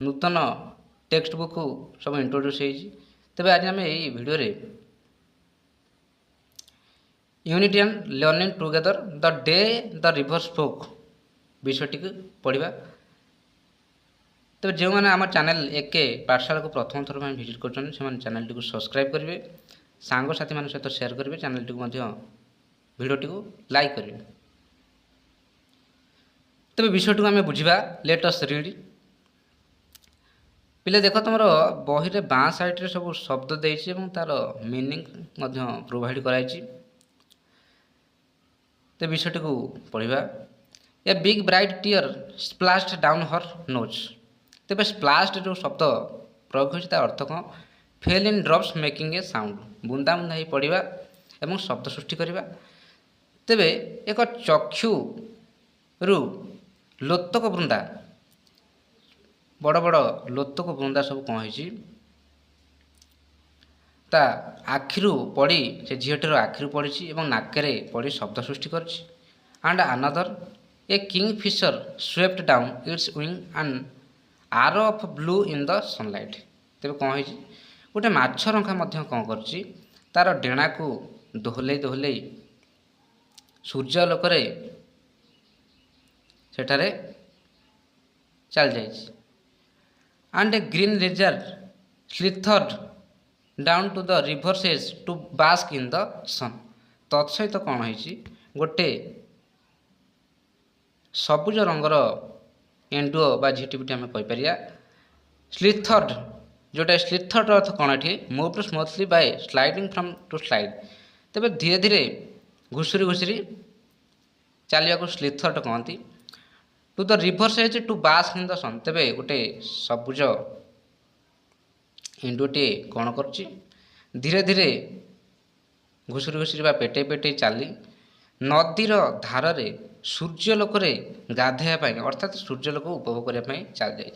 नूतन text book सब introduce होती। तेज आज आम यही video unity and learning together the day the river spoke विषयटी पढ़ा। तेज जो मैंने आम चैनल एके पाठशाला को प्रथम थर में विजिट कर चैनल टी सब्सक्राइब करेंगे, सांगसाथी मान सहित सेयार करेंगे, चैनल टी भिडटी को लाइक करेंगे। तेज विषयटी आम बुझा लेट अस रीड। पिले देख तुम बही रे बाँ साइड सब शब्द देती तार मीनिंग प्रोवाइड कराई। तो विषयटी को पढ़ा। A big bright tear splashed down her nose. तेज स्प्लाश्ड जो शब्द प्रयोग होता अर्थ कौन? Fell in drops making a sound, बुंदा बुंदा ही पड़ा एवं शब्द सृष्टि करवा। तेबे एक चक्षु रु लोतक बृंदा, बड़ बड़ लोतक बृंदा सब कौन हो ता आखिरु पड़ी, से झीटर आखिरु पड़ी और नाकरे पड़ी शब्द सृष्टि कर। And another a kingfisher swept down its wing and arrow of blue in the sunlight. तेज कौन हो गोटे मछरखा कौन कर तार डेणा को दोहले दोहले सूर्यालोक सेठारे चल जाए। And a green lizard slithered down to the river edge to bask in the sun. तत्सहित कौन हो गोटे सबुज रंगर एंडुओ बा झिटिपिटी आम कहीपर। स्लिथर्ड जोटा स्लिथर्ड अर्थ कौन ये move smoothly by sliding from to slide. तेज धीरे धीरे घुसुरी घुसुरी चलने स्लिथर्ड कहती। To the river edge to bask in the sun. तेज गोटे सबुज एंडुओटे कौन कर धीरे धीरे घुसुरी घुसुरी बा पेटे पेटे चली नदीर धार रे सूर्यालोक गाधेवाई अर्थात सूर्यालोक उपभोग करने चल जाए।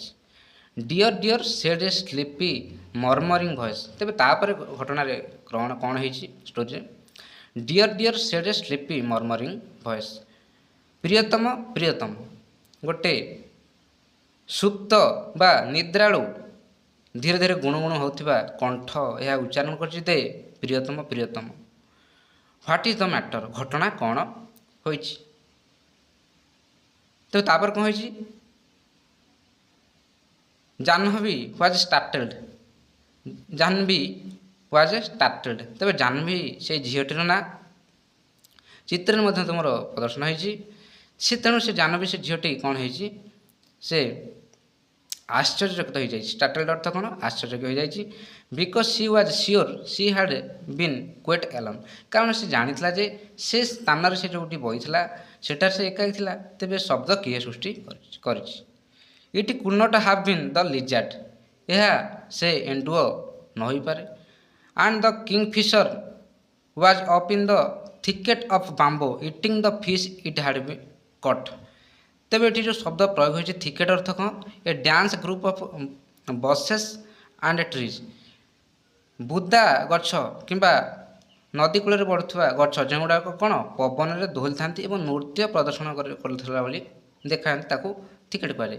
डियर डियर सेड ए स्लीपी मर्मरिंग भॉइस। तेज तापर घटना कौन कौन हो स्टोरी। डियर डियर सेड ए स्लीपी मर्मरिंग भॉइस। प्रियतम प्रियतम गोटे सुप्त बा निद्रालु धीरे धीरे गुणुगुण होता कंठ यह उच्चारण कर प्रियतम प्रियतम। व्हाट इज द मैटर घटना कौन हो। तो तापर कौन हो Jahnavi was startled. Jahnavi was startled. तेज जाह्नवी से झीटर ना चित्र तुम प्रदर्शन हो। तेणु से जाह्नवी से झीटी कौन हो से आश्चर्यचकित हो जाए। स्टार्टेड अर्थ कौन? आश्चर्यचकित हो जाए। Because she was sure she had been quite alone. कारण से जानी जे से स्थान से जो बही सेटार से एकाकी था। तेज शब्द किए सृष्टि कर। It could not have been the lizard. यह से एंडुओ न हो पारे। And the kingfisher was up in the thicket of bamboo eating the fish it had been caught. तेज ये जो शब्द प्रयोग हो थिकेट अर्थ कौन? A dense group of bushes and trees. बुदा गछ किंबा नदी कूल बढ़ुवा गछ जो गुड़ाक कौन पवन में दोहली था नृत्य प्रदर्शन कर देखा थिकेट कहुए।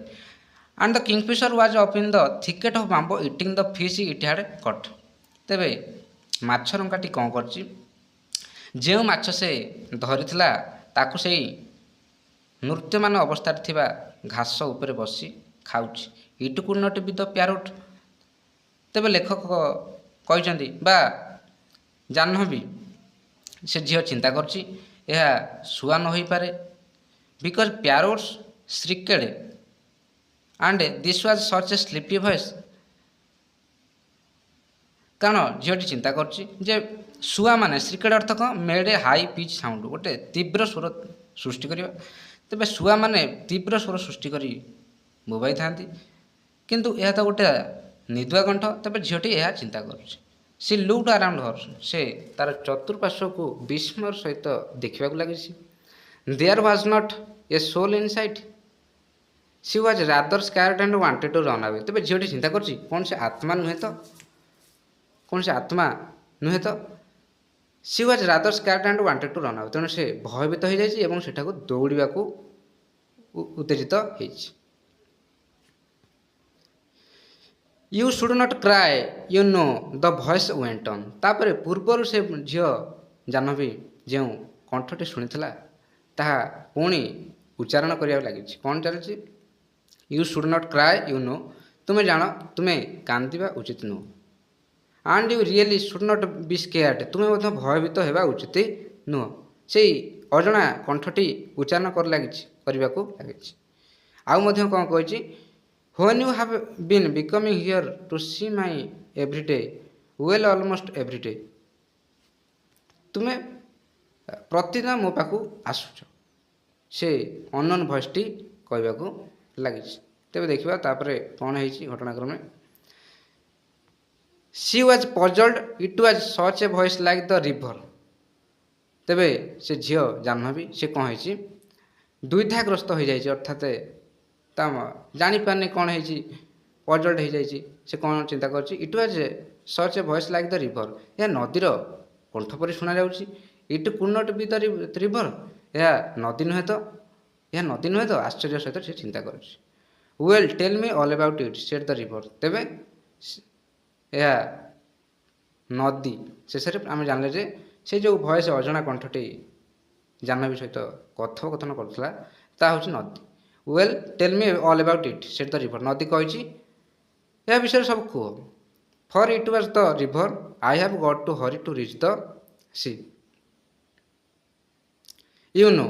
And the kingfisher was up in the thicket of bamboo eating the fish it had caught. तेबे मछरंकाटी कौन कर जो माछ से धरी ताकू से नृत्यमान अवस्था घास उपर बसी खाऊँ। It could not be the parrot. तेबे लेखक कहते बा जाह्नवी से झील चिंता कर शुआ न हो पारे। Because parrots shrieked and this was such a sleepy voice. कारण झीलटी चिंता कर शुआ माने श्रिकेड अर्थ कौन? Made a high pitch sound गोटे तीव्र स्वर सृष्टि करवा। तेज शुआ माने तीव्र स्वर सृष्टि कर बोबाई था किंतु यह तो गोटे निदुआ कंठ। तेज झीलटी यह चिंता कर सी लुक्ड अराउंड हर। से तार चतुर्पार्श्व को विस्मय सहित देखा लगी। There was not a soul in sight. She was rather scared and wanted to run away. तेज झीलटी चिंता कर कौन से आत्मा नुहे तो कौन से आत्मा नुहे तो she was rather scared and wanted to run away. तेणु से भयभीत हो जाए दौड़ा उत्तेजित हो। You should not cry you know the voice went on. ତାପରେ ପୂର୍ବରୁ ସେ ଝିଅ ଜାହ୍ନବୀ ଯେଉଁ କଣ୍ଠଟି ଶୁଣିଥିଲା ତାହା ପୁଣି ଉଚ୍ଚାରଣ କରିବାକୁ ଲାଗିଛି। କ'ଣ ଚାଲିଛି? You should not cry you know, ତୁମେ ଜାଣ ତୁମେ କାନ୍ଦିବା ଉଚିତ ନୁହଁ। And you really should not be scared, ତୁମେ ମଧ୍ୟ ଭୟଭୀତ ହେବା ଉଚିତ ନୁହଁ। ସେଇ ଅଜଣା କଣ୍ଠଟି ଉଚ୍ଚାରଣ କରିବାକୁ ଲାଗିଛି। ଆଉ ମଧ୍ୟ କ'ଣ କହିଛି? When you have been becoming here to see my every day, well almost every day, ତୁମେ ପ୍ରତିଦିନ ମୋ ପାଖକୁ ଆସୁଛ, ସେ ଅନନୋନ୍ ଭଏସ୍ଟି କହିବାକୁ ଲାଗିଛି। ତେବେ ଦେଖିବା ତାପରେ କ'ଣ ହେଇଛି ଘଟଣାକ୍ରମେ। She was puzzled, it was such a voice like the river. ତେବେ ସେ ଝିଅ ଜାହ୍ନବୀ ସେ କ'ଣ ହେଇଛି? ଦ୍ୱିଧାଗ୍ରସ୍ତ ହୋଇଯାଇଛି, ଅର୍ଥାତ୍ ତା ଜାଣିପାରୁନି କ'ଣ ହେଇଛି, ପଜଲ୍ଡ ହୋଇଯାଇଛି। ସେ କ'ଣ ଚିନ୍ତା କରୁଛି? It was such a voice like the river, ଏହା ନଦୀର କଣ୍ଠ ପରି ଶୁଣାଯାଉଛି। It could not be the river, ଏହା ନଦୀ ନୁହେଁ ତ, ଏହା ନଦୀ ନୁହେଁ ତ, ଆଶ୍ଚର୍ଯ୍ୟ ସହିତ ସେ ଚିନ୍ତା କରୁଛି। Well tell me all about it said the river, ତେବେ ଏହା ନଦୀ। ଶେଷରେ ଆମେ ଜାଣିଲେ ଯେ ସେ ଯେଉଁ ଭଏସ୍ ଅଜଣା କଣ୍ଠଟି ଜାହ୍ନବୀ ସହିତ କଥୋପକଥନ କରୁଥିଲା ତାହା ହେଉଛି ନଦୀ। Well tell me all about it said the river, ନଦୀ କହିଛି ଏହା ବିଷୟରେ ସବୁ କୁହ। For it was the river I have got to hurry to reach the sea. You know,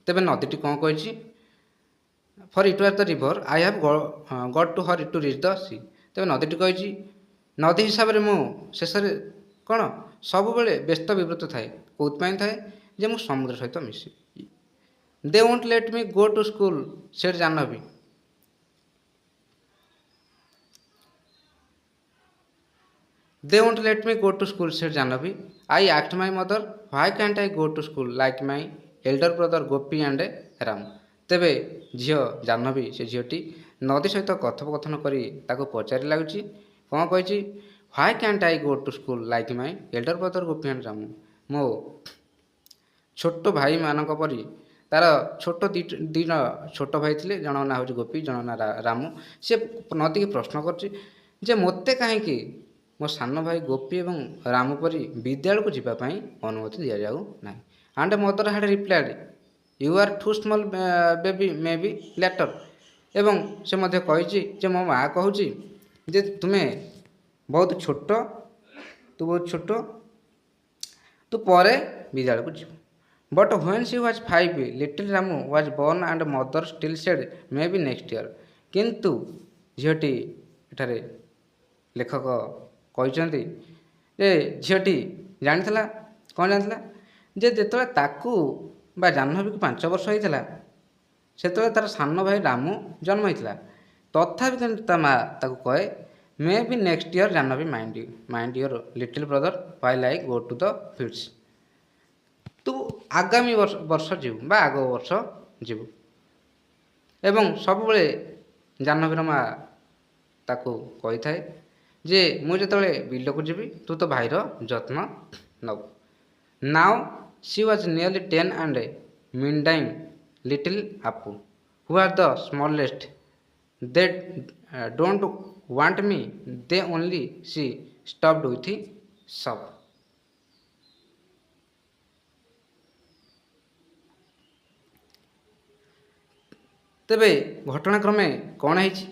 ତେବେ ନଦୀଟି କ'ଣ କହିଛି? For it was the river I have got to hurry to reach the sea. ତେବେ ନଦୀଟି କହିଛି, ନଦୀ ହିସାବରେ ମୁଁ ଶେଷରେ କ'ଣ ସବୁବେଳେ ବ୍ୟସ୍ତ ବିବ୍ରତ ଥାଏ। କେଉଁଥିପାଇଁ ଥାଏ? ଯେ ମୁଁ ସମୁଦ୍ର ସହିତ ମିଶିବି। ଦେ won't let me go to school said Jahnavi. They won't let me go to school said Jahnavi. I asked my mother why can't I go to school like my elder brother Gopi and Ram. ତେବେ ଝିଅ ଜାହ୍ନବୀ ସେ ଝିଅଟି ନଦୀ ସହିତ କଥୋପକଥନ କରି ତାକୁ ପଚାରି ଲାଗୁଛି, କ'ଣ କହିଛି? Why can't I go to school like my elder brother Gopi and Ram. ମୋ ଛୋଟ ଭାଇମାନଙ୍କ ପରି, ତାର ଦୁଇ ଜଣ ଛୋଟ ଭାଇ ଥିଲେ, ଜଣଙ୍କ ନାଁ ହେଉଛି ଗୋପୀ, ଜଣଙ୍କ ନାଁ ରାମୁ। ସେ ନଦୀକି ପ୍ରଶ୍ନ କରୁଛି ଯେ ମୋତେ କାହିଁକି ମୋ ସାନ ଭାଇ ଗୋପୀ ଏବଂ ରାମୁ ପରି ବିଦ୍ୟାଳୟକୁ ଯିବା ପାଇଁ ଅନୁମତି ଦିଆଯାଉ ନାହିଁ। And mother had replied you are too small baby maybe later. ଏବଂ ସେ ମଧ୍ୟ କହିଛି ଯେ ମୋ ମା' କହୁଛି ଯେ ତୁମେ ବହୁତ ଛୋଟ, ତୁ ବହୁତ ଛୋଟ, ତୁ ପରେ ବିଦ୍ୟାଳୟକୁ ଯିବୁ। But when she was 5 little Ramu was born and mother still said maybe next year. କିନ୍ତୁ ଝିଅଟି ଏଠାରେ ଲେଖକ କହିଛନ୍ତି ଯେ ଝିଅଟି ଜାଣିଥିଲା, କ'ଣ ଜାଣିଥିଲା? ଯେ ଯେତେବେଳେ ତାକୁ ବା ଜାହ୍ନବୀକୁ 5 ବର୍ଷ ହୋଇଥିଲା ସେତେବେଳେ ତାର ସାନ ଭାଇ ରାମୁ ଜନ୍ମ ହୋଇଥିଲା। ତଥାପି କିନ୍ତୁ ତା ମା' ତାକୁ କହେ maybe next year Jahnavi mind your little brother while I go to the fields. ତୁ ଆଗାମୀ ବର୍ଷ ଯିବୁ ବା ଆଗ ବର୍ଷ ଯିବୁ। ଏବଂ ସବୁବେଳେ ଜାହ୍ନବୀର ମା' ତାକୁ କହିଥାଏ ଯେ ମୁଁ ଯେତେବେଳେ ବିଲକୁ ଯିବି ତୁ ତୋ ଭାଇର ଯତ୍ନ ନେବୁ। Now she was nearly 10 and minding little Appu who are the smallest. They don't want me they only she stopped with sob. ତେବେ ଘଟଣାକ୍ରମେ କ'ଣ ହେଇଛି?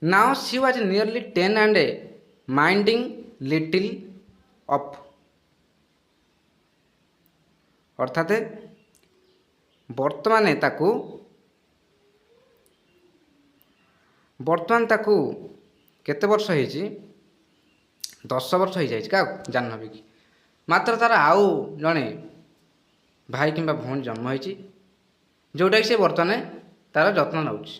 Now she was nearly 10 and minding little Appu, ଅର୍ଥାତ୍ ବର୍ତ୍ତମାନ ତାକୁ କେତେ ବର୍ଷ ହେଇଛି? 10 ବର୍ଷ ହେଇଯାଇଛି। କାହାକୁ? ଜାହ୍ନବୀକି। ମାତ୍ର ତାର ଆଉ ଜଣେ ଭାଇ କିମ୍ବା ଭଉଣୀ ଜନ୍ମ ହେଇଛି, ଯେଉଁଟାକି ସେ ବର୍ତ୍ତମାନ ତାର ଯତ୍ନ ନେଉଛି।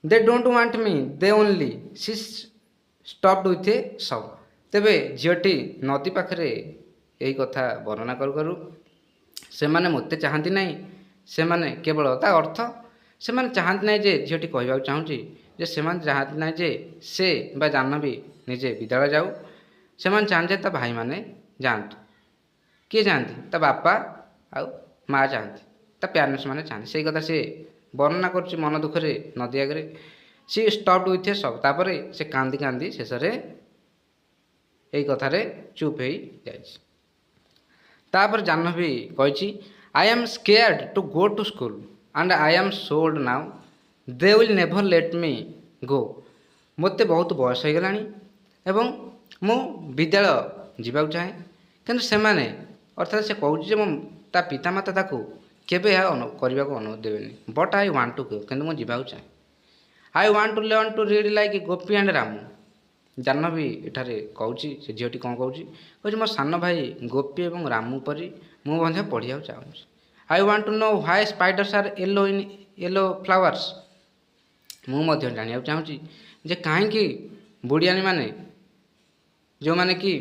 ଦେ don't want me they only she stopped with a ସପ୍। ତେବେ ଝିଅଟି ନଦୀ ପାଖରେ ଏହି କଥା ବର୍ଣ୍ଣନା କରୁ କରୁ ସେମାନେ ମୋତେ ଚାହାନ୍ତି ନାହିଁ, ସେମାନେ କେବଳ ତା ଅର୍ଥ ସେମାନେ ଚାହାନ୍ତି ନାହିଁ ଯେ, ଝିଅଟି କହିବାକୁ ଚାହୁଁଛି ଯେ ସେମାନେ ଚାହାନ୍ତି ନାହିଁ ଯେ ସେ ବା ଜାହ୍ନବୀ ନିଜେ ବିଦ୍ୟାଳୟ ଯାଉ, ସେମାନେ ଚାହାନ୍ତି ଯେ ତା ଭାଇମାନେ ଯାଆନ୍ତୁ। କିଏ ଯାଆନ୍ତି? ତା ବାପା ଆଉ ମା ଚାହାନ୍ତି, ତା ପ୍ୟାରେଣ୍ଟସ୍ ମାନେ ଚାହାନ୍ତି। ସେଇ କଥା ସେ ବର୍ଣ୍ଣନା କରୁଛି ମନ ଦୁଃଖରେ ନଦୀ ଆଗରେ। ସି ଷ୍ଟପ୍ଡ ୱିଥ୍ ଏ ସକ୍, ତାପରେ ସେ କାନ୍ଦି କାନ୍ଦି ଶେଷରେ ଏଇ କଥାରେ ଚୁପ୍ ହେଇଯାଇଛି। ତାପରେ ଜାହ୍ନବୀ କହିଛି, I am scared to go to school and I am sold now, they will never let me go. ମୋତେ ବହୁତ ବୟସ ହୋଇଗଲାଣି ଏବଂ ମୁଁ ବିଦ୍ୟାଳୟ ଯିବାକୁ ଚାହେଁ, କିନ୍ତୁ ସେମାନେ, ଅର୍ଥାତ୍ ସେ କହୁଛି ଯେ ତା ପିତାମାତା ତାକୁ କେବେ ଏହା କରିବାକୁ ଅନୁମତି ଦେବେନି। But I want to go, କିନ୍ତୁ ମୁଁ ଯିବାକୁ ଚାହେଁ। I want to learn to read like Gopi and Ramu. Jahnavi ଏଠାରେ କହୁଛି, ସେ ଝିଅଟି କ'ଣ କହୁଛି, କହୁଛି ମୋ ସାନ ଭାଇ ଗୋପୀ ଏବଂ ରାମୁ ପରି ମୁଁ ମଧ୍ୟ ପଢ଼ିବାକୁ ଚାହୁଁଛି। I want to know why spiders are yellow in yellow flowers. ମୁଁ ମଧ୍ୟ ଜାଣିବାକୁ ଚାହୁଁଛି ଯେ କାହିଁକି ବୁଢ଼ିଆଣୀମାନେ, ଯେଉଁମାନେ କି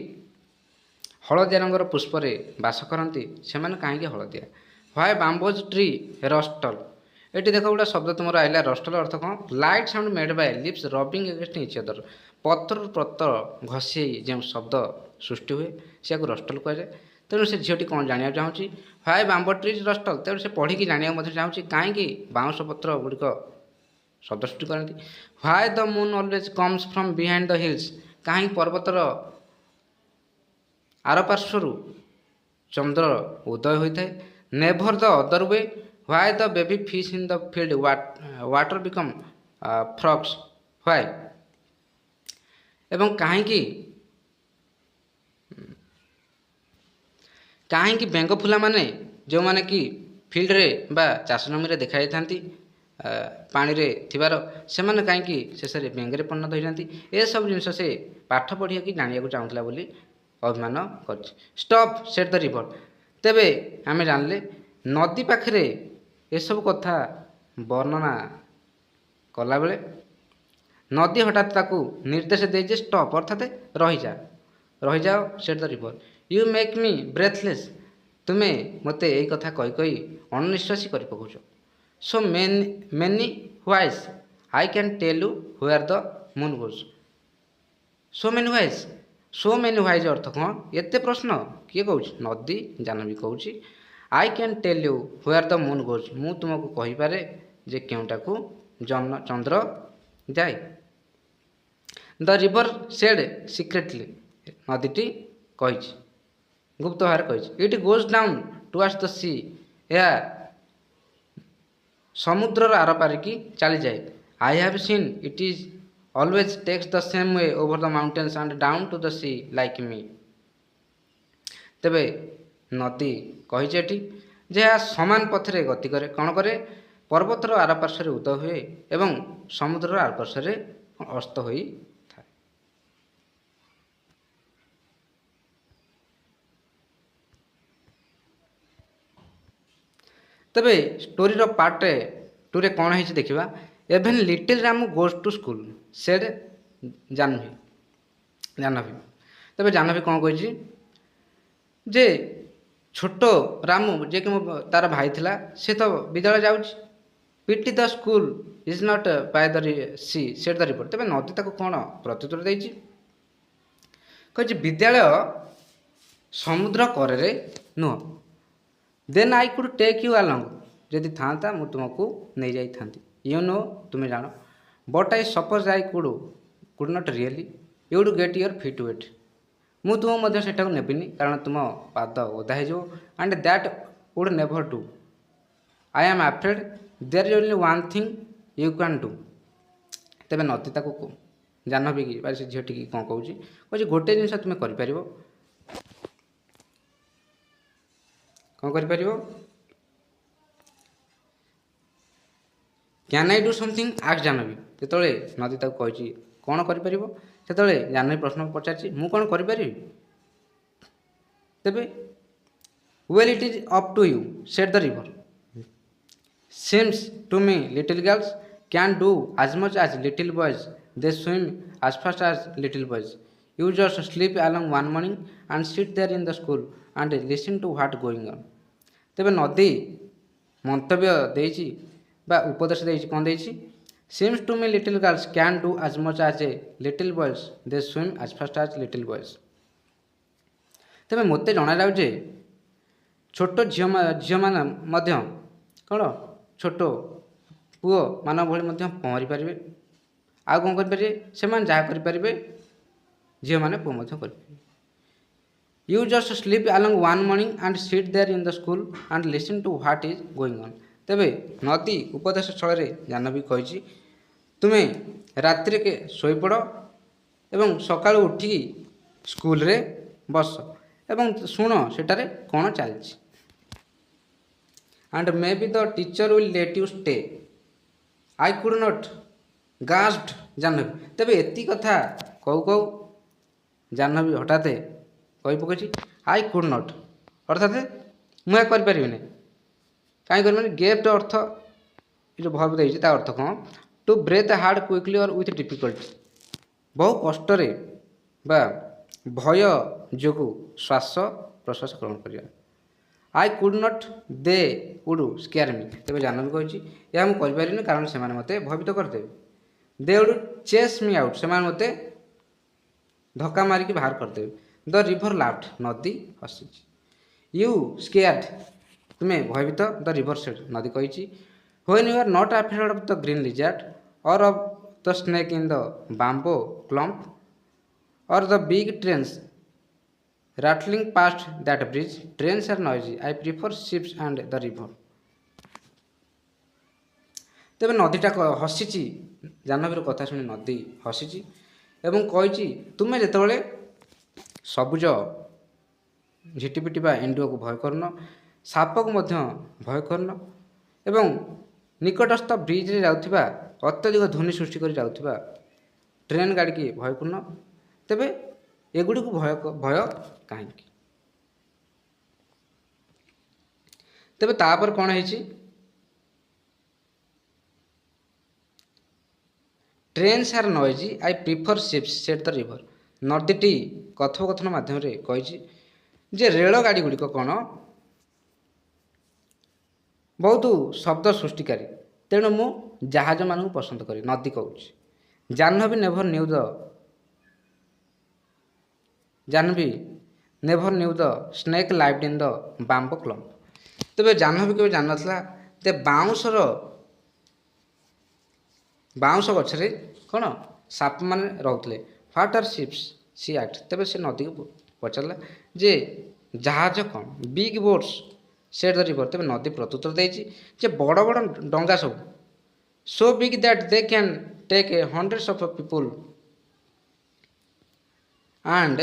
ହଳଦିଆ ରଙ୍ଗର ପୁଷ୍ପରେ ବାସ କରନ୍ତି, ସେମାନେ କାହିଁକି ହଳଦିଆ। Why bamboos tree rustle. ଏଠି ଦେଖ ଗୋଟେ ଶବ୍ଦ ତୁମର ଆଇଲା, ରଷ୍ଟଲ୍ ଅର୍ଥ କ'ଣ? Light sound made by leaves rubbing against each other. ପତ୍ରରୁ ପତ୍ର ଘଷି ଯେଉଁ ଶବ୍ଦ ସୃଷ୍ଟି ହୁଏ ସେୟାକୁ ରଷ୍ଟଲ୍ କୁହାଯାଏ। ତେଣୁ ସେ ଝିଅଟି କ'ଣ ଜାଣିବାକୁ ଚାହୁଁଛି? Why bamboo trees rustle. ତେଣୁ ସେ ପଢ଼ିକି ଜାଣିବାକୁ ମଧ୍ୟ ଚାହୁଁଛି କାହିଁକି ବାଉଁଶ ପତ୍ର ଗୁଡ଼ିକ ଶବ୍ଦ ସୃଷ୍ଟି କରନ୍ତି। Why the moon always comes from behind the hills. କାହିଁକି ପର୍ବତର ଆରପାର୍ଶ୍ୱରୁ ଚନ୍ଦ୍ର ଉଦୟ ହୋଇଥାଏ। Never the other way. Why the baby fish in the field water become frogs. Why, ଏବଂ କାହିଁକି ବେଙ୍ଗ ଫୁଲାମାନେ ଯେଉଁମାନେ କି ଫିଲ୍ଡରେ ବା ଚାଷ ଜମିରେ ଦେଖାଯାଇଥାନ୍ତି ପାଣିରେ ଥିବାର, ସେମାନେ କାହିଁକି ଶେଷରେ ବେଙ୍ଗରେ ପରିଣତ ହୋଇଯାନ୍ତି। ଏସବୁ ଜିନିଷ ସେ ପାଠ ପଢ଼ିକି ଜାଣିବାକୁ ଚାହୁଁଥିଲା ବୋଲି ଅଭିମାନ କରିଛି। Stop set the river. ତେବେ ଆମେ ଜାଣିଲେ ନଦୀ ପାଖରେ ଏସବୁ କଥା ବର୍ଣ୍ଣନା କଲାବେଳେ ନଦୀ ହଠାତ୍ ତାକୁ ନିର୍ଦ୍ଦେଶ ଦେଇଛି ଷ୍ଟପ୍, ଅର୍ଥାତ୍ ରହିଯାଅ said the river. You make me breathless. ତୁମେ ମୋତେ ଏଇ କଥା କହି କହି ଅଣନିଶ୍ୱାସୀ କରି ପକାଉଛ। So many whys I can tell you where the moon goes. So many whys. So many whys ଅର୍ଥ କ'ଣ? ଏତେ ପ୍ରଶ୍ନ କିଏ କହୁଛି? ନଦୀ, ଜାହ୍ନବୀ କହୁଛି। I can tell you where the moon goes. ମୁଁ ତୁମକୁ କହିପାରେ ଯେ କେଉଁଟାକୁ ଚନ୍ଦ୍ର ଯାଏ। The river said secretly. ନଦୀଟି କହିଛି, ଗୁପ୍ତ ଭାବରେ କହିଛି। It goes down towards the sea. ଏହା ସମୁଦ୍ରର ଆରପାରିକି ଚାଲିଯାଏ। I have seen it is always takes the same way over the mountains and down to the sea like me. ତେବେ ନଦୀ କହିଛି ଏଠି ଯେ ଏହା ସମାନ ପଥରେ ଗତି କରେ। କ'ଣ କରେ? ପର୍ବତର ଆରପାର୍ଶ୍ୱରେ ଉଦୟ ହୁଏ ଏବଂ ସମୁଦ୍ରର ଆରପାର୍ଶ୍ୱରେ ଅସ୍ତ ହୋଇଥାଏ। ତେବେ ଷ୍ଟୋରିର ପାର୍ଟ 2ରେ କ'ଣ ହେଇଛି ଦେଖିବା। ଏଭେନ୍ little Ramu goes two school said Janhvi. ତେବେ ଜାହ୍ନବୀ କ'ଣ କହିଛି ଯେ ଛୋଟ ରାମୁ, ଯିଏକି ତାର ଭାଇ ଥିଲା, ସେ ତ ବିଦ୍ୟାଳୟ ଯାଉଛି। Pity the school is not by the sea said the river. ତେବେ ନଦୀ ତାକୁ କ'ଣ ପ୍ରତ୍ୟୁତ୍ତର ଦେଇଛି? କହିଛି ବିଦ୍ୟାଳୟ ସମୁଦ୍ର କରରେ ନୁହଁ। Then I could take you along. ଯଦି ଥାଆନ୍ତା ମୁଁ ତୁମକୁ ନେଇଯାଇଥାନ୍ତି। ୟୁ ନୋ, ତୁମେ ଜାଣ। But I suppose I could not really. You would get your feet wet. ମୁଁ ତୁମକୁ ମଧ୍ୟ ସେଠାକୁ ନେବିନି, କାରଣ ତୁମ ପାଦ ଓଦା ହେଇଯିବ। And that would never do. I am afraid there is only one thing you can do. ତେବେ ନଦୀ ତାକୁ, ଜାହ୍ନବୀ ବା ସେ ଝିଅଟିକି କ'ଣ କହୁଛି? କହୁଛି ଗୋଟିଏ ଜିନିଷ ତୁମେ କରିପାରିବ। କ'ଣ କରିପାରିବ? କ୍ୟାନ୍ ଆଇ ଡୁ ସମଥିଙ୍ଗ ଆକ୍ସ ଜାହ୍ନବୀ। ଯେତେବେଳେ ନଦୀ ତାକୁ କହିଛି କ'ଣ କରିପାରିବ, ସେତେବେଳେ ଜାହ୍ନବୀ ପ୍ରଶ୍ନ ପଚାରିଛି ମୁଁ କ'ଣ କରିପାରିବି? ତେବେ well it is up to you said the river. Seems to me little girls can do as much as little boys. They swim as fast as little boys. You just slip along one morning and sit there in the school and listen to what going on. ତେବେ ନଦୀ ମନ୍ତବ୍ୟ ଦେଇଛି ବା ଉପଦେଶ ଦେଇଛି, କ'ଣ ଦେଇଛି? Seems to me little girls can do as much as A little boys they swim as fast as little boys. ତେବେ ମୋତେ ଜଣାଯାଉଛି ଯେ ଛୋଟ ଝିଅମାନେ ମଧ୍ୟ କ'ଣ ଛୋଟ ପୁଅ ମାନଙ୍କ ଭଳି ମଧ୍ୟ ପହଁରି ପାରିବେ। ଆଉ କ'ଣ କରିପାରିବେ? ସେମାନେ ଯାହା କରିପାରିବେ ଝିଅମାନେ ପୁଅ ମଧ୍ୟ କରିପାରିବେ। You just slip along one morning and sit there in the school and listen to what is going on. ତେବେ ନଦୀ ଉପଦେଶ ସ୍ଥଳରେ ଜାହ୍ନବୀ କହିଛି, ତୁମେ ରାତିରେ ଶୋଇପଡ଼ ଏବଂ ସକାଳୁ ଉଠିକି ସ୍କୁଲରେ ବସ ଏବଂ ଶୁଣ ସେଠାରେ କ'ଣ ଚାଲିଛି। And maybe the teacher will let you stay. I could not gasped Jahnavi. ତେବେ ଏତିକି କଥା କହୁ କହୁ ଜାହ୍ନବୀ ହଠାତ୍ କହି ପକାଇଛି ଆଇ କୁଡ୍ ନଟ୍, ଅର୍ଥାତ୍ ମୁଁ ଏହା କରିପାରିବିନି। କାହିଁ କରିବିନି? ଗେପ୍ଟ ଅର୍ଥ ଏ ଯେଉଁ ଭର୍ବ ଦେଇଛି ତା ଅର୍ଥ କ'ଣ? To breathe hard quickly or with difficulty. ବହୁ କଷ୍ଟରେ ବା ଭୟ ଯୋଗୁଁ ଶ୍ୱାସ ପ୍ରଶ୍ୱାସ ଗ୍ରହଣ କରିବା। I could not they would scare me. ତେବେ ଜାହ୍ନବୀ କହିଛି ଏହା ମୁଁ କରିପାରିବିନି କାରଣ ସେମାନେ ମୋତେ ଭୟଭୀତ କରିଦେବେ। They would chase me out. ସେମାନେ ମୋତେ ଧକ୍କା ମାରିକି ବାହାର କରିଦେବେ। The river laughed. ନଦୀ ହସିଛି। You scared. ତୁମେ ଭୟଭୀତ। The river said. ନଦୀ କହିଛି when you are not afraid of the green lizard or of the snake in the bamboo clump or the big trains rattling past that bridge. Trains are noisy. I prefer ships and the river. ତେବେ ନଦୀଟା ହସିଛି। ଜାହ୍ନବୀର କଥା ଶୁଣି ନଦୀ ହସିଛି ଏବଂ କହିଛି ତୁମେ ଯେତେବେଳେ ସବୁଜ ଝିଟିପିଟି ବା ଏଣ୍ଡୁଅକୁ ଭୟ କରୁନ, ସାପକୁ ମଧ୍ୟ ଭୟ କରୁନ ଏବଂ ନିକଟସ୍ଥ ବ୍ରିଜରେ ଯାଉଥିବା ଅତ୍ୟଧିକ ଧ୍ୱନି ସୃଷ୍ଟି କରି ଯାଉଥିବା ଟ୍ରେନ୍ ଗାଡ଼ିକି ଭୟ କରୁନ, ତେବେ ଏଗୁଡ଼ିକୁ ଭୟ କାହିଁକି? ତେବେ ତାପରେ କ'ଣ ହେଇଛି? Trains are noisy I prefer ships said the river. ନଦୀଟି କଥୋପକଥନ ମାଧ୍ୟମରେ କହିଛି ଯେ ରେଳଗାଡ଼ି ଗୁଡ଼ିକ କ'ଣ ବହୁତ ଶବ୍ଦ ସୃଷ୍ଟିକାରୀ, ତେଣୁ ମୁଁ ଜାହାଜମାନଙ୍କୁ ପସନ୍ଦ କରେ। ନଦୀ କହୁଛି Jahnavi never knew the snake lived in the bamboo clump. ତେବେ ଜାହ୍ନବୀ କେବେ ଜାଣିନଥିଲା ଯେ ବାଉଁଶ ଗଛରେ କ'ଣ ସାପମାନେ ରହୁଥିଲେ। What are ships she asked. ତେବେ ସେ ନଦୀକୁ ପଚାରିଲା ଯେ ଜାହାଜ କ'ଣ? Big boats said the river. ତେବେ ନଦୀ ପ୍ରତ୍ୟୁତ୍ତର ଦେଇଛି ଯେ ବଡ଼ ବଡ଼ ଡଙ୍ଗା ସବୁ so big that they can take hundreds of people and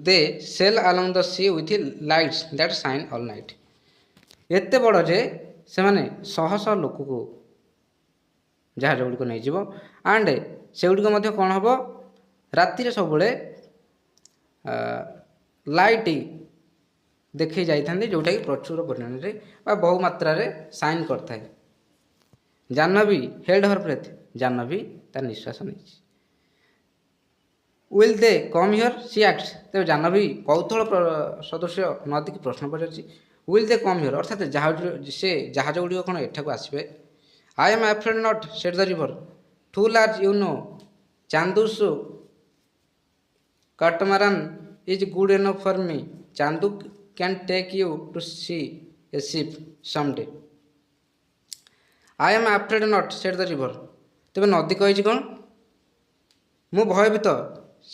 they sail along the sea with lights that shine all night. ଏତେ ବଡ଼ ଯେ ସେମାନେ ଶହ ଶହ ଲୋକକୁ ଜାହାଜ ଗୁଡ଼ିକ ନେଇଯିବ ଆଣ୍ଡ ସେଗୁଡ଼ିକ ମଧ୍ୟ କ'ଣ ହେବ? ରାତିରେ ସବୁବେଳେ ଲାଇଟ୍ ଦେଖାଇ ଯାଇଥାନ୍ତି, ଯେଉଁଟାକି ପ୍ରଚୁର ପରିମାଣରେ ବା ବହୁ ମାତ୍ରାରେ ସାଇନ୍ କରିଥାଏ। Jahnavi held her breath. Jahnavi ତାର ନିଶ୍ୱାସ ନେଇଛି। Will they come here she asked. ତେବେ ଜାହ୍ନବୀ କୌତୂହଳ ସଦୃଶ୍ୟ ନଦୀକି ପ୍ରଶ୍ନ ପଚାରିଛି ୱିଲ୍ ଦେ କମ୍ ହିଅର୍, ଅର୍ଥାତ୍ ସେ ଜାହାଜ ଗୁଡ଼ିକ କ'ଣ ଏଠାକୁ ଆସିବେ? I am afraid not said the river. Too large you know Chandu's catamaran is good enough for me. Chandu can take you to see a ship some day. I am afraid not said the river. ତେବେ ନଦୀ କହିଛି କ'ଣ? ମୁଁ ଭୟଭୀତ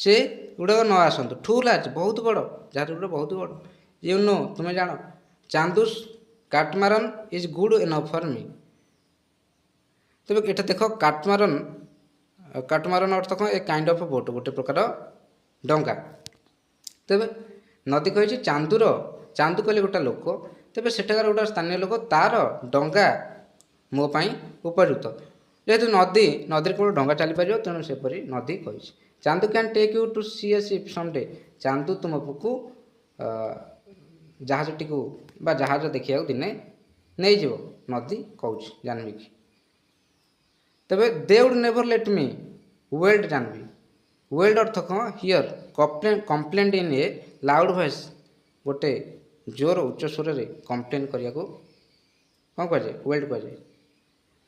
ସେ ଗୁଡ଼ାକ ନ ଆସନ୍ତୁ। ଟୁ ଲାର୍ଜ ବହୁତ ବଡ଼, ଜାହାଜ ଗୁଡ଼ିକ ବହୁତ ବଡ଼। ୟୁ ନୋ ତୁମେ ଜାଣ। ଚାନ୍ଦୁସ୍ କାଟମାରନ୍ ଇଜ୍ ଗୁଡ୍ ଏନଫ୍ ଫର୍ ମି। ତେବେ ଏଟା ଦେଖ କାଟମାରନ୍ ଅର୍ଥ କ'ଣ? ଏ କାଇଣ୍ଡ ଅଫ୍ ବୋଟ୍, ଗୋଟେ ପ୍ରକାର ଡଙ୍ଗା। ତେବେ ନଦୀ କହିଛି ଚାନ୍ଦୁ କହିଲେ ଗୋଟେ ଲୋକ, ତେବେ ସେଠାକାର ଗୋଟେ ସ୍ଥାନୀୟ ଲୋକ, ତାର ଡଙ୍ଗା ମୋ ପାଇଁ ଉପଯୁକ୍ତ। ଯେହେତୁ ନଦୀରେ କେବଳ ଡଙ୍ଗା ଚାଲିପାରିବ, ତେଣୁ ସେପରି ନଦୀ କହିଛି। Chandu can take you to see a ship some day. Chandu ତୁମକୁ ଜାହାଜଟିକୁ ବା ଜାହାଜ ଦେଖିବାକୁ ଦିନେ ନେଇଯିବ, ନଦୀ କହୁଛି ଜାହ୍ନବୀକି। ତେବେ they would never let me wailed Jahnavi. Wailed ଅର୍ଥ କ'ଣ? Her complaint in a loud voice. ଗୋଟେ ଜୋର ଉଚ୍ଚ ସ୍ୱରରେ କମ୍ପ୍ଲେନ୍ କରିବାକୁ କ'ଣ କୁହାଯାଏ? ୱେଲ୍ଡ କୁହାଯାଏ।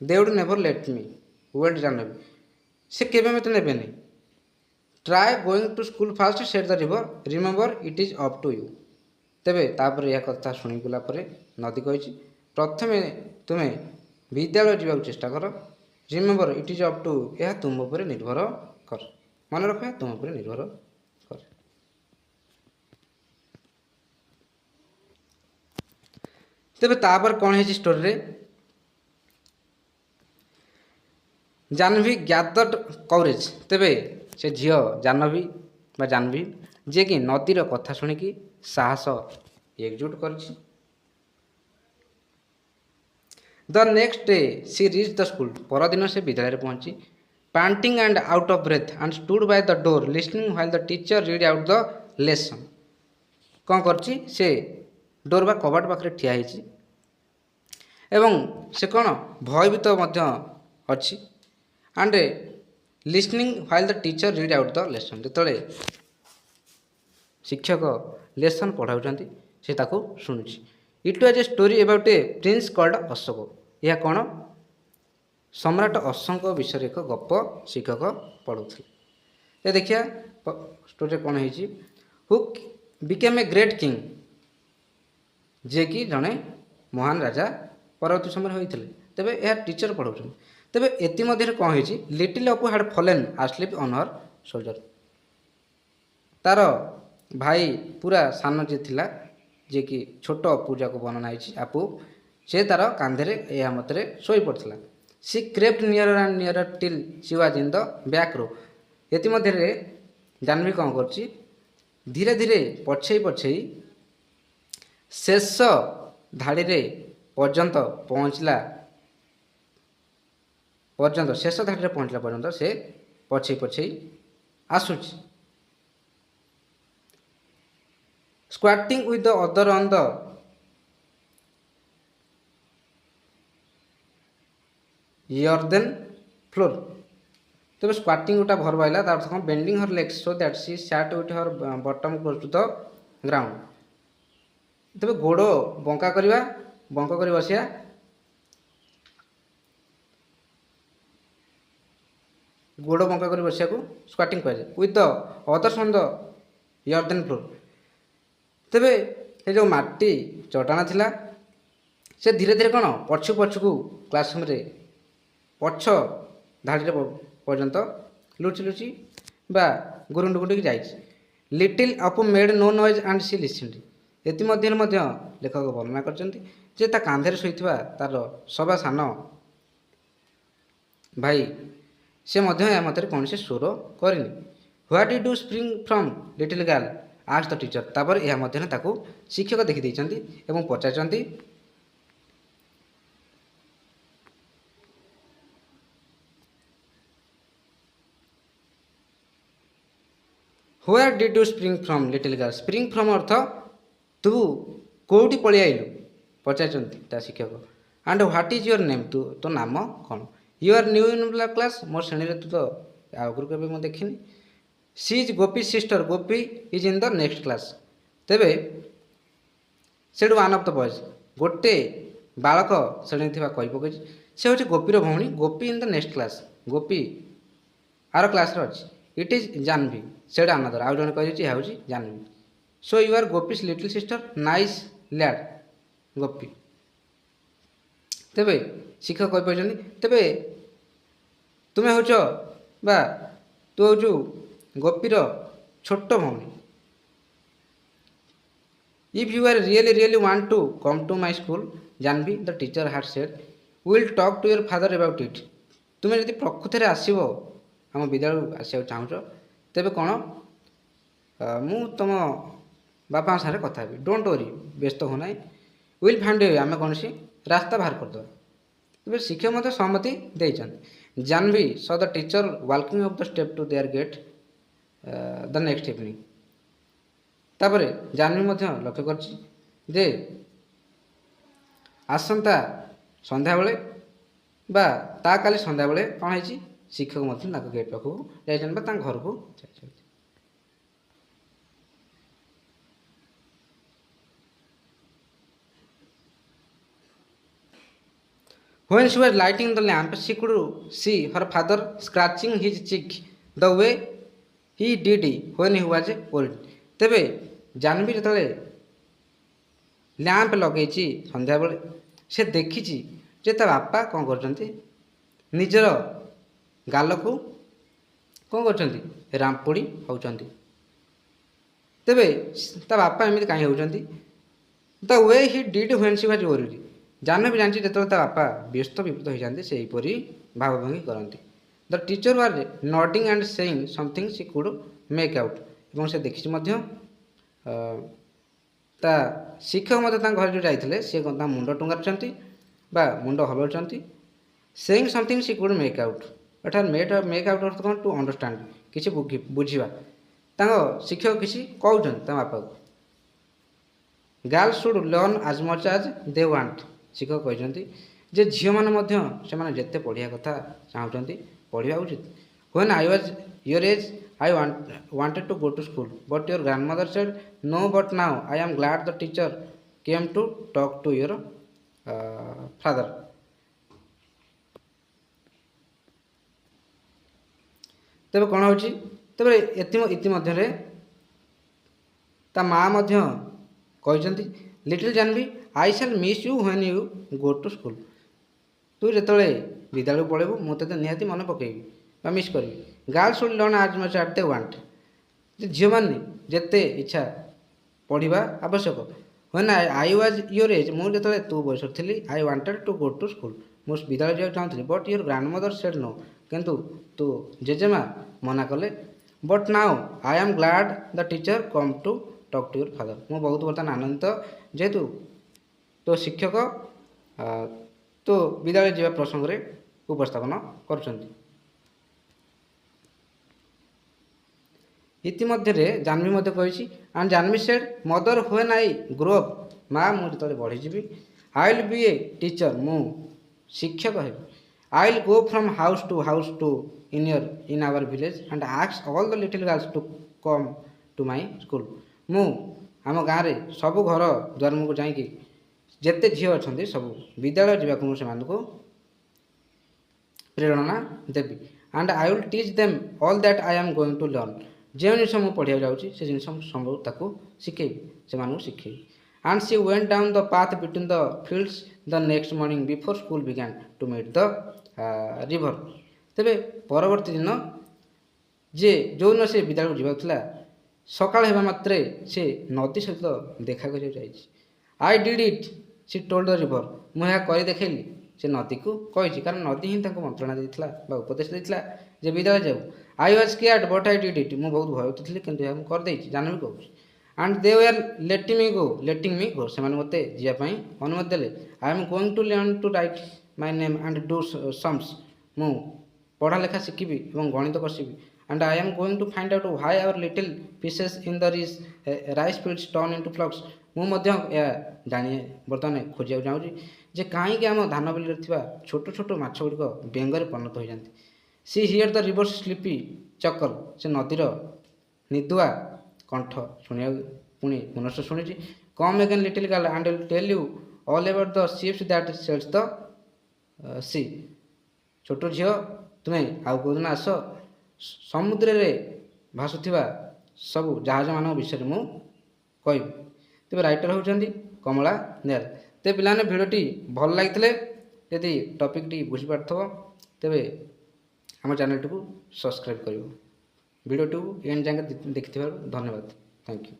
They would never let me wailed Jahnavi. ସେ କେବେ ମୋତେ ନେବେନି। Try going to school fast said the river. Remember it is up to you. ତେବେ ତାପରେ ଏହା କଥା ଶୁଣିଗଲା ପରେ ନଦୀ କହିଛି, ପ୍ରଥମେ ତୁମେ ବିଦ୍ୟାଳୟ ଯିବାକୁ ଚେଷ୍ଟା କର। Remember it is up two, ଏହା ତୁମ ଉପରେ ନିର୍ଭର କର। ମନେ ରଖ, ତୁମ ଉପରେ ନିର୍ଭର କର। ତେବେ ତାପରେ କ'ଣ ହେଇଛି ଷ୍ଟୋରିରେ, ଜାହ୍ନବୀ ଗ୍ୟାଦର୍ଡ କରେଜ୍। ତେବେ ସେ ଝିଅ ଜାହ୍ନବୀ ବା ଜାହ୍ନବୀ ଯିଏକି ନଦୀର କଥା ଶୁଣିକି ସାହସ ଏକଜୁଟ କରିଛି। The next day she reached the school, ପରଦିନ ସେ ବିଦ୍ୟାଳୟରେ ପହଞ୍ଚି panting and out of breath and stood by the door listening while the teacher read out the lesson। କ'ଣ କରିଛି, ସେ ଡୋର ବା କବାଟ ପାଖରେ ଠିଆ ହେଇଛି ଏବଂ ସେ କ'ଣ ଭୟଭୀତ ମଧ୍ୟ ଅଛି। And listening while the teacher read out the lesson, ଯେତେବେଳେ ଶିକ୍ଷକ ଲେସନ୍ ପଢ଼ାଉଛନ୍ତି ସେ ତାକୁ ଶୁଣୁଛି। It was a story about a prince called Ashok, ଏହା କ'ଣ ସମ୍ରାଟ ଅଶୋକଙ୍କ ବିଷୟରେ ଏକ ଗପ ଶିକ୍ଷକ ପଢ଼ୁଥିଲେ। ଏ ଦେଖିବା ଷ୍ଟୋରିରେ କ'ଣ ହେଇଛି, ହୁ ବିକେମ୍ ଏ ଗ୍ରେଟ୍ କିଙ୍ଗ, ଯିଏକି ଜଣେ ମହାନ ରାଜା ପରବର୍ତ୍ତୀ ସମୟରେ ହୋଇଥିଲେ। ତେବେ ଏହା ଟିଚର ପଢ଼ାଉଛନ୍ତି। ତେବେ ଏଥିମଧ୍ୟରେ କ'ଣ ହେଇଛି, little Appu had fallen asleep on her shoulder, ତାର ଭାଇ ପୁରା ସାନ ଯିଏ ଥିଲା, ଯିଏକି ଛୋଟ ଅପୁ ଯାକୁ ବର୍ଣ୍ଣନା ହେଇଛି ଆପୁ, ସେ ତାର କାନ୍ଧରେ ଏହା ମତରେ ଶୋଇପଡ଼ିଥିଲା। She crept nearer and nearer till she was in the back row, ଏଥିମଧ୍ୟରେ ଜାହ୍ନବୀ କ'ଣ କରୁଛି, ଧୀରେ ଧୀରେ ପଛେଇ ପଛେଇ ଶେଷ ଧାଡ଼ିରେ ପର୍ଯ୍ୟନ୍ତ ପହଞ୍ଚିଲା ପର୍ଯ୍ୟନ୍ତ ସେ ପଛେଇ ପଛେଇ ଆସୁଛି। Squatting with the other on the earthen floor, ତେବେ ସ୍କ୍ୱାଟିଂ ଗୋଟା ଭର୍ବ ଆଇଲା, ତାର ଅର୍ଥ କ'ଣ, bending her legs so that she sat with her bottom close to the ground. ତେବେ ଗୋଡ଼ ବଙ୍କା କରି ବସିବା, ଗୋଡ଼ ବଙ୍କା କରି ବସିବାକୁ ସ୍କ୍ୱାଟିଂ କୁହାଯାଏ। With the others on the earthen floor, ତେବେ ଏ ଯେଉଁ ମାଟି ଚଟାଣ ଥିଲା ସେ ଧୀରେ ଧୀରେ କ'ଣ ପଛକୁ କ୍ଲାସରୁମ୍ରେ ପଛ ଧାଡ଼ିରେ ପର୍ଯ୍ୟନ୍ତ ଲୁଚି ବା ଗୁରୁଣ୍ଡିକି ଯାଇଛି। Little Appu made no noise and she listened, ଏଥିମଧ୍ୟରେ ମଧ୍ୟ ଲେଖକ ବର୍ଣ୍ଣନା କରିଛନ୍ତି ଯେ ତା କାନ୍ଧରେ ଶୋଇଥିବା ତାର ସବା ସାନ ଭାଇ ସେ ମଧ୍ୟ ଏହା ମଧ୍ୟରେ କୌଣସି ସ୍ୱର କରିନି। What did you spring from little girl asked the teacher, ତାପରେ ଏହା ମଧ୍ୟରେ ତାକୁ ଶିକ୍ଷକ ଦେଖିଦେଇଛନ୍ତି ଏବଂ ପଚାରିଛନ୍ତି where did you spring from little girl, spring from ଅର୍ଥ ତୁ କେଉଁଠି ପଳେଇ ଆଇଲୁ ପଚାରିଛନ୍ତି ତା ଶିକ୍ଷକ। And what is your name, ତୋ ନାମ କ'ଣ। You are new in class, ମୋ ଶ୍ରେଣୀରେ ତୁ ତ ଆଗରୁ କେବେ ମୁଁ ଦେଖିନି। She is Gopi sister, Gopi is in the next class, ତେବେ ସେଠୁ ୱାନ୍ ଅଫ୍ ଦ ବଏଜ୍, ଗୋଟେ ବାଳକ ଶ୍ରେଣୀରେ ଥିବା କହି ପକାଇଛି ସେ ହେଉଛି ଗୋପୀର ଭଉଣୀ, Gopi in the next class, Gopi ଆର କ୍ଲାସ୍ରେ ଅଛି। ଇଟ୍ ଇଜ୍ ଜାହ୍ନବୀ, ସେଟା ଆନଦର, ଆଉ ଜଣେ କହିଦେଇଛି ଏହା ହେଉଛି Jahnavi. So you are Gopi's little sister, nice lad Gopi. ତେବେ ଶିକ୍ଷକ କହିପାରୁଛନ୍ତି, ତେବେ ତୁମେ ହେଉଛ ବା ତୁ ହେଉଛୁ ଗୋପୀର ଛୋଟ ଭଉଣୀ। If you are really want to come to my school Jahnavi, the teacher had said, will talk to your father about it, ତୁମେ ଯଦି ପ୍ରକୃତରେ ଆସିବ ଆମ ବିଦ୍ୟାଳୟକୁ ଆସିବାକୁ ଚାହୁଁଛ, ତେବେ କ'ଣ ମୁଁ ତୁମ ବାପାଙ୍କ ସାଙ୍ଗରେ କଥା ହେବି। ଡୋଣ୍ଟ ୱରି, ବ୍ୟସ୍ତ ହୁଅ ନାହିଁ। ୱିଲ୍ ଫାଇଣ୍ଡ ଏ ୱେ, ଆମେ କୌଣସି ରାସ୍ତା ବାହାର କରିଦେବା। ତେବେ ଶିକ୍ଷକ ମଧ୍ୟ ସହମତି ଦେଇଛନ୍ତି। Jahnavi saw the teacher walking off the step to their gate the next evening, ତାପରେ ଜାହ୍ନବୀ ମଧ୍ୟ ଲକ୍ଷ୍ୟ କରିଛି ଯେ ଆସନ୍ତା ସନ୍ଧ୍ୟାବେଳେ ବା ତା କାଲି ସନ୍ଧ୍ୟାବେଳେ କ'ଣ ହେଇଛି, ଶିକ୍ଷକ ମଧ୍ୟ ତାଙ୍କ ଗେଟ୍ ପାଖକୁ ଯାଇଛନ୍ତି ବା ତାଙ୍କ ଘରକୁ ଯାଇଛନ୍ତି। When she was lighting the lamp, she could see her father scratching his cheek the way he did when he was old, ତେବେ ଜାହ୍ନବୀ ଯେତେବେଳେ ଲ୍ୟାମ୍ପ ଲଗେଇଛି ସନ୍ଧ୍ୟାବେଳେ। ସେ ଦେଖିଛି ଯେ ତା ବାପା କ'ଣ କରୁଛନ୍ତି, ନିଜର ଗାଲକୁ କ'ଣ କରୁଛନ୍ତି, ରାମ୍ପୁଡ଼ି ହେଉଛନ୍ତି। ତେବେ ତା ବାପା ଏମିତି କାହିଁ ହେଉଛନ୍ତି? The way he did when she was worried. Jahnavi ଜାଣିଛି ଯେତେବେଳେ ତା ବାପା ବ୍ୟସ୍ତ ବିବ୍ରତ ହୋଇଯାନ୍ତି ସେହିପରି ଭାବଭଙ୍ଗୀ କରନ୍ତି। The teacher was nodding and saying something she could make out. ଏବଂ ସେ ଦେଖିଛି ମଧ୍ୟ ତା ଶିକ୍ଷକ ମଧ୍ୟ ତାଙ୍କ ଘରେ ଯେଉଁ ଯାଇଥିଲେ ସେ ତା ମୁଣ୍ଡ ଟୁଙ୍ଗାରୁଛନ୍ତି ବା ମୁଣ୍ଡ ହଲାଉଛନ୍ତି। Saying something she could make out, ଅର୍ଥାତ୍ ମେକ୍ ଆଉଟ୍ ଅର୍ଥ କ'ଣ, ଟୁ ଅଣ୍ଡରଷ୍ଟାଣ୍ଡ, କିଛି ବୁଝିବା। ତାଙ୍କ ଶିକ୍ଷକ କିଛି କହୁଛନ୍ତି ତା ବାପାକୁ। Girls should learn as much as they want. ଶିକ୍ଷକ କହିଛନ୍ତି ଯେ ଝିଅମାନେ ମଧ୍ୟ ସେମାନେ ଯେତେ ପଢ଼ିବା କଥା ଚାହୁଁଛନ୍ତି ପଢ଼ିବା ଉଚିତ। When I was your age I wanted to go to school but your grandmother said no but now I am glad the teacher came to talk to your father. तेरे कौन हो तेरे इतिमध्य ता माँ कहते little Jahnavi I shall miss you when you go to school. तू जो विद्यालय पढ़ेबू मुझे निहाती मन पकईबी मिस करी। Girls should learn as much as they want. झील मैंने जिते इच्छा पढ़ा आवश्यक। When I was your age मुझे तू बयस थी I wanted to go to school मुझे विद्यालय जाना चाहूँगी but your grandmother said no किंतु तू जेजेमा मना कले। But now I am glad the teacher came to talk to your father. मु बहुत बर्तमान आनंदित जेहेतु तो शिक्षक तो विद्यालय जावा प्रसंग में उपस्थापन करुँच। इतिमध्य जानवी कही and Jahnavi said mother when I grow up माँ मुझे बढ़ीजी I will be a teacher मु शिक्षक है। I will go from house to in our village and ask all the little girls to come to my school. मु आम गाँव में सब घर द्वार मुख जाकि जिते झील अच्छा सब विद्यालय जावाक मुझे प्रेरणा देवी and I will teach them all that I am going to learn. जो जिन मुझे पढ़ा जाऊँगी से जिन सब शिखेबी से शिखेबी। And she went down the path between the fields the next morning before school began to meet the river. तेरे परवर्ती दिन जे जो दिन से विद्यालय जावाला सकाळ हेबा मात्रे से नदी सहित देखा कर I did it C told the river. मुझे कर देखली से नदी को कही कारण नदी ही मंत्रणा देता उपदेश देता जे विद्यालय जाऊ। I was scared but I did it मुझे बहुत भयभीत थी कि करदे जानवी कहूँ। एंड दे वर लेटिंग मी गो से मत जावाई अनुमति देले। I am going to learn to write my name and do sums. मु पढ़ा लेखा शिखी और गणित कषिबी। And I am going to find out why our little fishes in the rice fields turn into frogs. मुझे जानी बर्तमान खोजा चाहूँगी जे कहीं आम धान बिल छोट छोट माछ गुड़िक बेंगरे परिणत हो जाती। See here the river sleepy चकल से नदीर निदुआ कंठ शुणा पुणी पुनश्च शुणी। Come again little girl and will tell you all about the ships that sails the sea. छोट झील तुम्हें आउ कौन आस समुद्र रे भासुवा सब जहाज मान विषय मु कह। तेज राइटर होती कमला नेर। तेज पे भिडियोटी भल लगी यदि टॉपिक टी बुझीपार तेरे आम चैनल टी सब्सक्राइब कर भिडियो एंड जाके देखि धन्यवाद। Thank you.